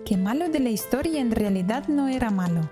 que malo de la historia en realidad no era malo.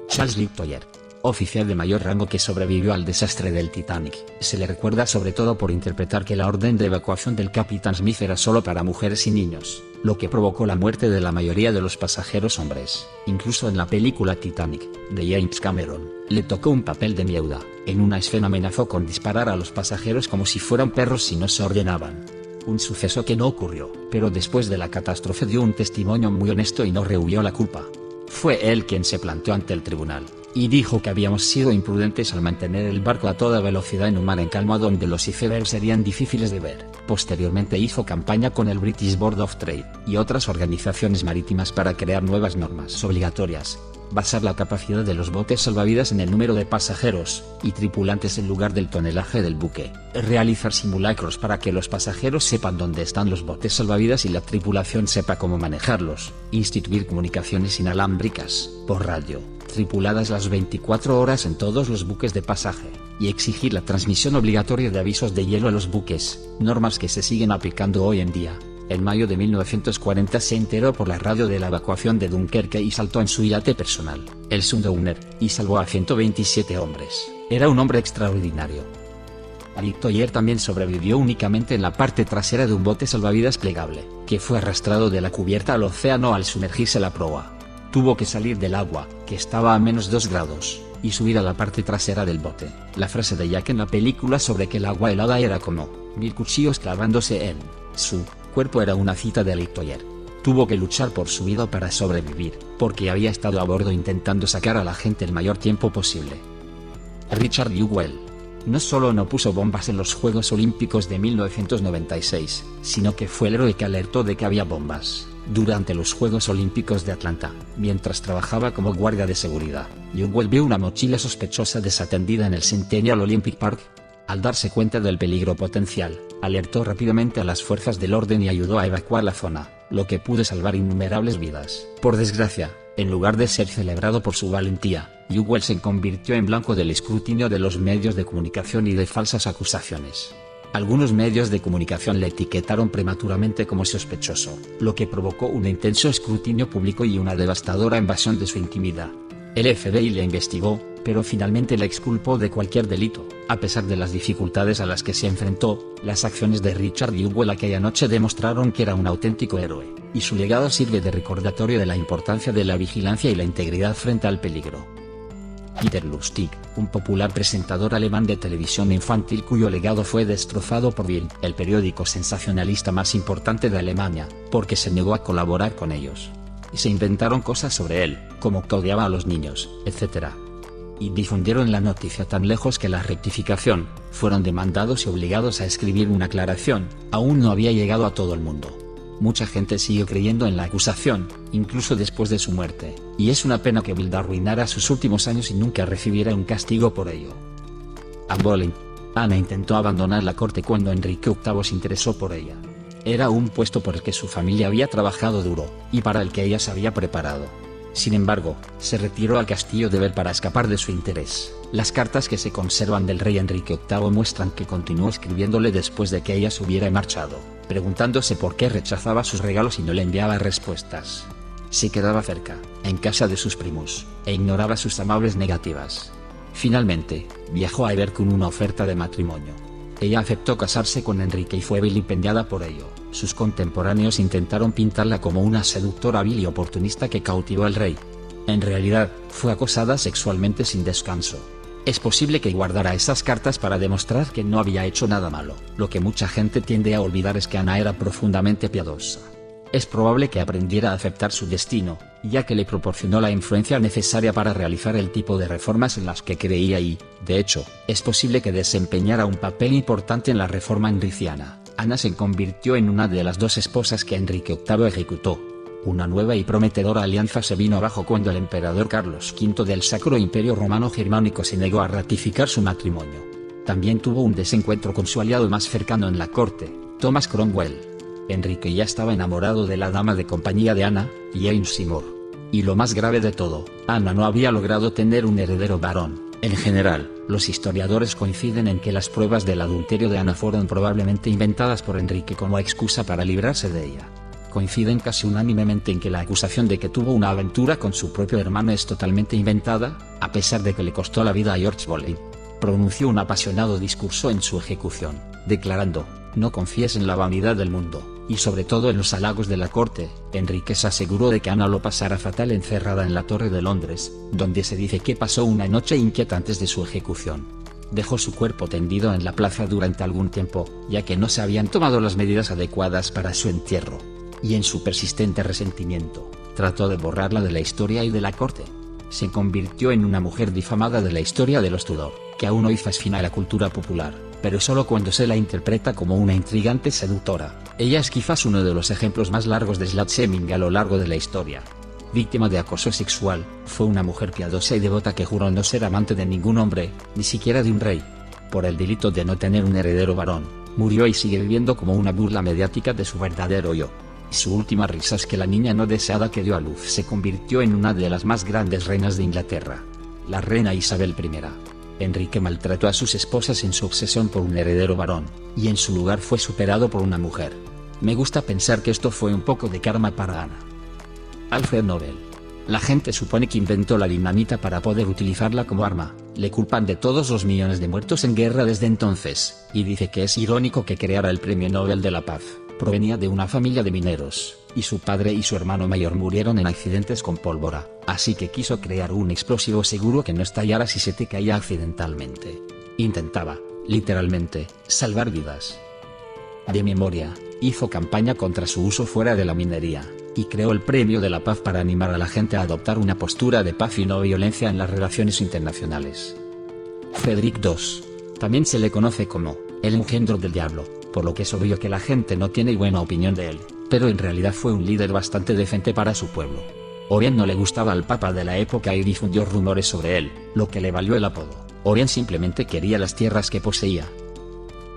Charles Litoyer, oficial de mayor rango que sobrevivió al desastre del Titanic, se le recuerda sobre todo por interpretar que la orden de evacuación del Capitán Smith era solo para mujeres y niños, lo que provocó la muerte de la mayoría de los pasajeros hombres. Incluso en la película Titanic, de James Cameron, le tocó un papel de viuda. En una escena amenazó con disparar a los pasajeros como si fueran perros si no se ordenaban. Un suceso que no ocurrió, pero después de la catástrofe dio un testimonio muy honesto y no rehuyó la culpa. Fue él quien se planteó ante el tribunal, y dijo que habíamos sido imprudentes al mantener el barco a toda velocidad en un mar en calma donde los icebergs serían difíciles de ver. Posteriormente hizo campaña con el British Board of Trade y otras organizaciones marítimas para crear nuevas normas obligatorias, basar la capacidad de los botes salvavidas en el número de pasajeros y tripulantes en lugar del tonelaje del buque, realizar simulacros para que los pasajeros sepan dónde están los botes salvavidas y la tripulación sepa cómo manejarlos, instituir comunicaciones inalámbricas, por radio, tripuladas las 24 horas en todos los buques de pasaje, y exigir la transmisión obligatoria de avisos de hielo a los buques, normas que se siguen aplicando hoy en día. En mayo de 1940 se enteró por la radio de la evacuación de Dunkerque y saltó en su yate personal, el Sundowner, y salvó a 127 hombres. Era un hombre extraordinario. Litoyer también sobrevivió únicamente en la parte trasera de un bote salvavidas plegable, que fue arrastrado de la cubierta al océano al sumergirse la proa. Tuvo que salir del agua, que estaba a -2 grados, y subir a la parte trasera del bote. La frase de Jack en la película sobre que el agua helada era como 1000 cuchillos clavándose en su cuerpo era una cita de Litoyer. Tuvo que luchar por su vida para sobrevivir, porque había estado a bordo intentando sacar a la gente el mayor tiempo posible. Richard Jewell no solo no puso bombas en los Juegos Olímpicos de 1996, sino que fue el héroe que alertó de que había bombas durante los Juegos Olímpicos de Atlanta. Mientras trabajaba como guardia de seguridad, Jewell vio una mochila sospechosa desatendida en el Centennial Olympic Park. Al darse cuenta del peligro potencial, alertó rápidamente a las fuerzas del orden y ayudó a evacuar la zona, lo que pudo salvar innumerables vidas. Por desgracia, en lugar de ser celebrado por su valentía, Jewell se convirtió en blanco del escrutinio de los medios de comunicación y de falsas acusaciones. Algunos medios de comunicación le etiquetaron prematuramente como sospechoso, lo que provocó un intenso escrutinio público y una devastadora invasión de su intimidad. El FBI le investigó, pero finalmente le exculpó de cualquier delito. A pesar de las dificultades a las que se enfrentó, las acciones de Richard Jewell aquella noche demostraron que era un auténtico héroe, y su legado sirve de recordatorio de la importancia de la vigilancia y la integridad frente al peligro. Peter Lustig, un popular presentador alemán de televisión infantil cuyo legado fue destrozado por Bild, el periódico sensacionalista más importante de Alemania, porque se negó a colaborar con ellos. Y se inventaron cosas sobre él, como que odiaba a los niños, etc. Y difundieron la noticia tan lejos que la rectificación, fueron demandados y obligados a escribir una aclaración, aún no había llegado a todo el mundo. Mucha gente siguió creyendo en la acusación, incluso después de su muerte, y es una pena que Bild arruinara sus últimos años y nunca recibiera un castigo por ello. Anne Boleyn. Ana intentó abandonar la corte cuando Enrique VIII se interesó por ella. Era un puesto por el que su familia había trabajado duro, y para el que ella se había preparado. Sin embargo, se retiró al castillo de Bell para escapar de su interés. Las cartas que se conservan del rey Enrique VIII muestran que continuó escribiéndole después de que ella se hubiera marchado, preguntándose por qué rechazaba sus regalos y no le enviaba respuestas. Se quedaba cerca, en casa de sus primos, e ignoraba sus amables negativas. Finalmente, viajó a Ever con una oferta de matrimonio. Ella aceptó casarse con Enrique y fue vilipendiada por ello. Sus contemporáneos intentaron pintarla como una seductora hábil y oportunista que cautivó al rey. En realidad, fue acosada sexualmente sin descanso. Es posible que guardara esas cartas para demostrar que no había hecho nada malo. Lo que mucha gente tiende a olvidar es que Ana era profundamente piadosa. Es probable que aprendiera a aceptar su destino, ya que le proporcionó la influencia necesaria para realizar el tipo de reformas en las que creía y, de hecho, es posible que desempeñara un papel importante en la reforma henriciana. Ana se convirtió en una de las dos esposas que Enrique VIII ejecutó. Una nueva y prometedora alianza se vino abajo cuando el emperador Carlos V del Sacro Imperio Romano Germánico se negó a ratificar su matrimonio. También tuvo un desencuentro con su aliado más cercano en la corte, Thomas Cromwell. Enrique ya estaba enamorado de la dama de compañía de Ana, Jane Seymour. Y lo más grave de todo, Ana no había logrado tener un heredero varón, En general, los historiadores coinciden en que las pruebas del adulterio de Ana fueron probablemente inventadas por Enrique como excusa para librarse de ella. Coinciden casi unánimemente en que la acusación de que tuvo una aventura con su propio hermano es totalmente inventada, a pesar de que le costó la vida a George Boleyn. Pronunció un apasionado discurso en su ejecución, declarando: «No confíes en la vanidad del mundo, y sobre todo en los halagos de la corte». Enrique se aseguró de que Ana lo pasara fatal encerrada en la Torre de Londres, donde se dice que pasó una noche inquieta antes de su ejecución. Dejó su cuerpo tendido en la plaza durante algún tiempo, ya que no se habían tomado las medidas adecuadas para su entierro. Y en su persistente resentimiento, trató de borrarla de la historia y de la corte. Se convirtió en una mujer difamada de la historia de los Tudor, que aún hoy fascina a la cultura popular, pero solo cuando se la interpreta como una intrigante seductora. Ella es quizás uno de los ejemplos más largos de slut-shaming a lo largo de la historia. Víctima de acoso sexual, fue una mujer piadosa y devota que juró no ser amante de ningún hombre, ni siquiera de un rey. Por el delito de no tener un heredero varón, murió y sigue viviendo como una burla mediática de su verdadero yo. Su última risa es que la niña no deseada que dio a luz se convirtió en una de las más grandes reinas de Inglaterra, la reina Isabel I. Enrique maltrató a sus esposas en su obsesión por un heredero varón, y en su lugar fue superado por una mujer. Me gusta pensar que esto fue un poco de karma para Ana. Alfred Nobel. La gente supone que inventó la dinamita para poder utilizarla como arma, le culpan de todos los millones de muertos en guerra desde entonces, y dice que es irónico que creara el Premio Nobel de la Paz. Provenía de una familia de mineros, y su padre y su hermano mayor murieron en accidentes con pólvora, así que quiso crear un explosivo seguro que no estallara si se te caía accidentalmente. Intentaba, literalmente, salvar vidas. De memoria, hizo campaña contra su uso fuera de la minería, y creó el Premio de la Paz para animar a la gente a adoptar una postura de paz y no violencia en las relaciones internacionales. Frederick II. También se le conoce como el engendro del diablo, por lo que es obvio que la gente no tiene buena opinión de él, pero en realidad fue un líder bastante decente para su pueblo. O bien no le gustaba al papa de la época y difundió rumores sobre él, lo que le valió el apodo, o bien simplemente quería las tierras que poseía.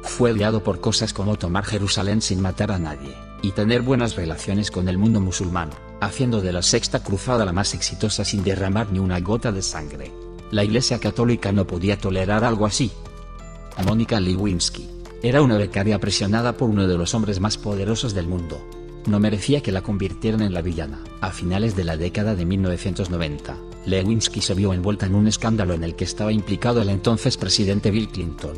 Fue odiado por cosas como tomar Jerusalén sin matar a nadie, y tener buenas relaciones con el mundo musulmán, haciendo de la Sexta Cruzada la más exitosa sin derramar ni una gota de sangre. La Iglesia Católica no podía tolerar algo así. Mónica Lewinsky. Era una becaria presionada por uno de los hombres más poderosos del mundo. No merecía que la convirtieran en la villana. A finales de la década de 1990, Lewinsky se vio envuelta en un escándalo en el que estaba implicado el entonces presidente Bill Clinton.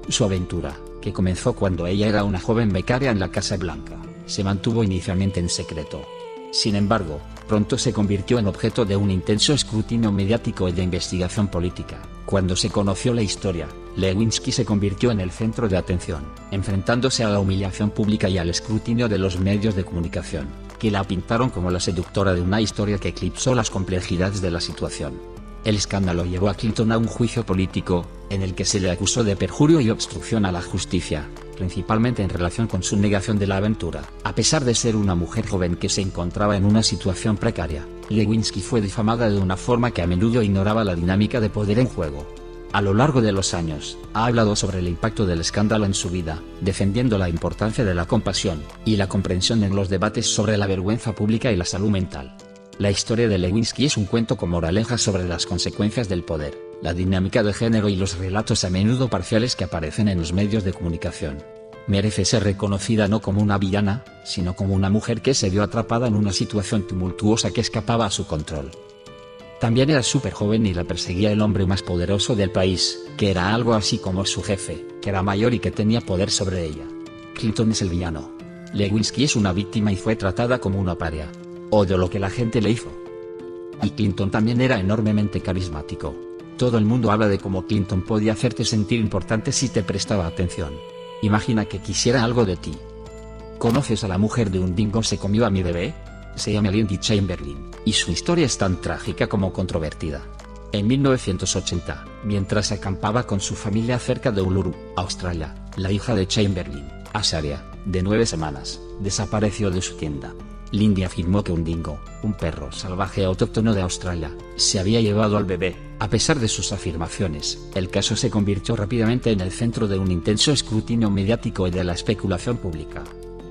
Su aventura, que comenzó cuando ella era una joven becaria en la Casa Blanca, se mantuvo inicialmente en secreto. Sin embargo, pronto se convirtió en objeto de un intenso escrutinio mediático y de investigación política. Cuando se conoció la historia, Lewinsky se convirtió en el centro de atención, enfrentándose a la humillación pública y al escrutinio de los medios de comunicación, que la pintaron como la seductora de una historia que eclipsó las complejidades de la situación. El escándalo llevó a Clinton a un juicio político, en el que se le acusó de perjurio y obstrucción a la justicia, principalmente en relación con su negación de la aventura. A pesar de ser una mujer joven que se encontraba en una situación precaria, Lewinsky fue difamada de una forma que a menudo ignoraba la dinámica de poder en juego. A lo largo de los años, ha hablado sobre el impacto del escándalo en su vida, defendiendo la importancia de la compasión y la comprensión en los debates sobre la vergüenza pública y la salud mental. La historia de Lewinsky es un cuento con moralejas sobre las consecuencias del poder, la dinámica de género y los relatos a menudo parciales que aparecen en los medios de comunicación. Merece ser reconocida no como una villana, sino como una mujer que se vio atrapada en una situación tumultuosa que escapaba a su control. También era súper joven y la perseguía el hombre más poderoso del país, que era algo así como su jefe, que era mayor y que tenía poder sobre ella. Clinton es el villano. Lewinsky es una víctima y fue tratada como una paria. Odio lo que la gente le hizo. Y Clinton también era enormemente carismático. Todo el mundo habla de cómo Clinton podía hacerte sentir importante si te prestaba atención. Imagina que quisiera algo de ti. ¿Conoces a la mujer de un dingo se comió a mi bebé? Se llama Lindy Chamberlain, y su historia es tan trágica como controvertida. En 1980, mientras acampaba con su familia cerca de Uluru, Australia, la hija de Chamberlain, Azaria, de 9 semanas, desapareció de su tienda. Lindy afirmó que un dingo, un perro salvaje autóctono de Australia, se había llevado al bebé. A pesar de sus afirmaciones, el caso se convirtió rápidamente en el centro de un intenso escrutinio mediático y de la especulación pública.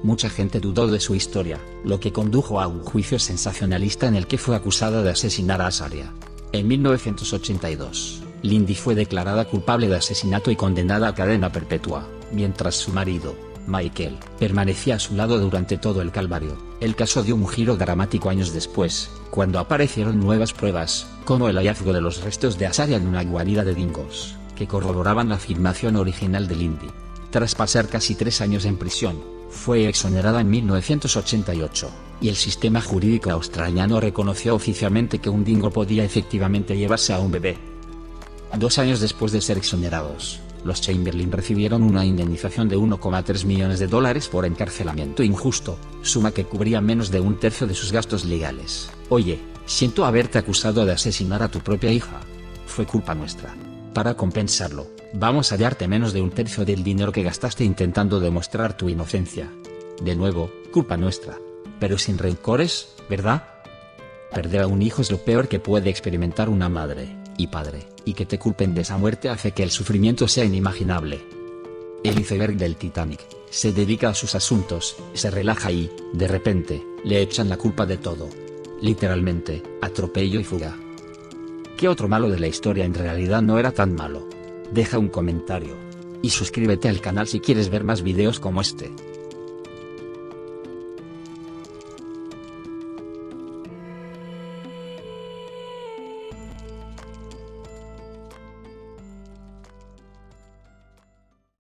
Mucha gente dudó de su historia, lo que condujo a un juicio sensacionalista en el que fue acusada de asesinar a Azaria. En 1982, Lindy fue declarada culpable de asesinato y condenada a cadena perpetua, mientras su marido, Michael, permanecía a su lado durante todo el calvario. El caso dio un giro dramático años después, cuando aparecieron nuevas pruebas, como el hallazgo de los restos de Azaria en una guarida de dingos, que corroboraban la afirmación original de Lindy. Tras pasar casi 3 años en prisión, fue exonerada en 1988, y el sistema jurídico australiano reconoció oficialmente que un dingo podía efectivamente llevarse a un bebé. 2 años después de ser exonerados, los Chamberlain recibieron una indemnización de $1,3 millones por encarcelamiento injusto, suma que cubría menos de un tercio de sus gastos legales. Oye, siento haberte acusado de asesinar a tu propia hija. Fue culpa nuestra. Para compensarlo, vamos a darte menos de un tercio del dinero que gastaste intentando demostrar tu inocencia. De nuevo, culpa nuestra. Pero sin rencores, ¿verdad? Perder a un hijo es lo peor que puede experimentar una madre y padre, y que te culpen de esa muerte hace que el sufrimiento sea inimaginable. El iceberg del Titanic se dedica a sus asuntos, se relaja y, de repente, le echan la culpa de todo. Literalmente, atropello y fuga. ¿Qué otro malo de la historia en realidad no era tan malo? Deja un comentario. Y suscríbete al canal si quieres ver más videos como este.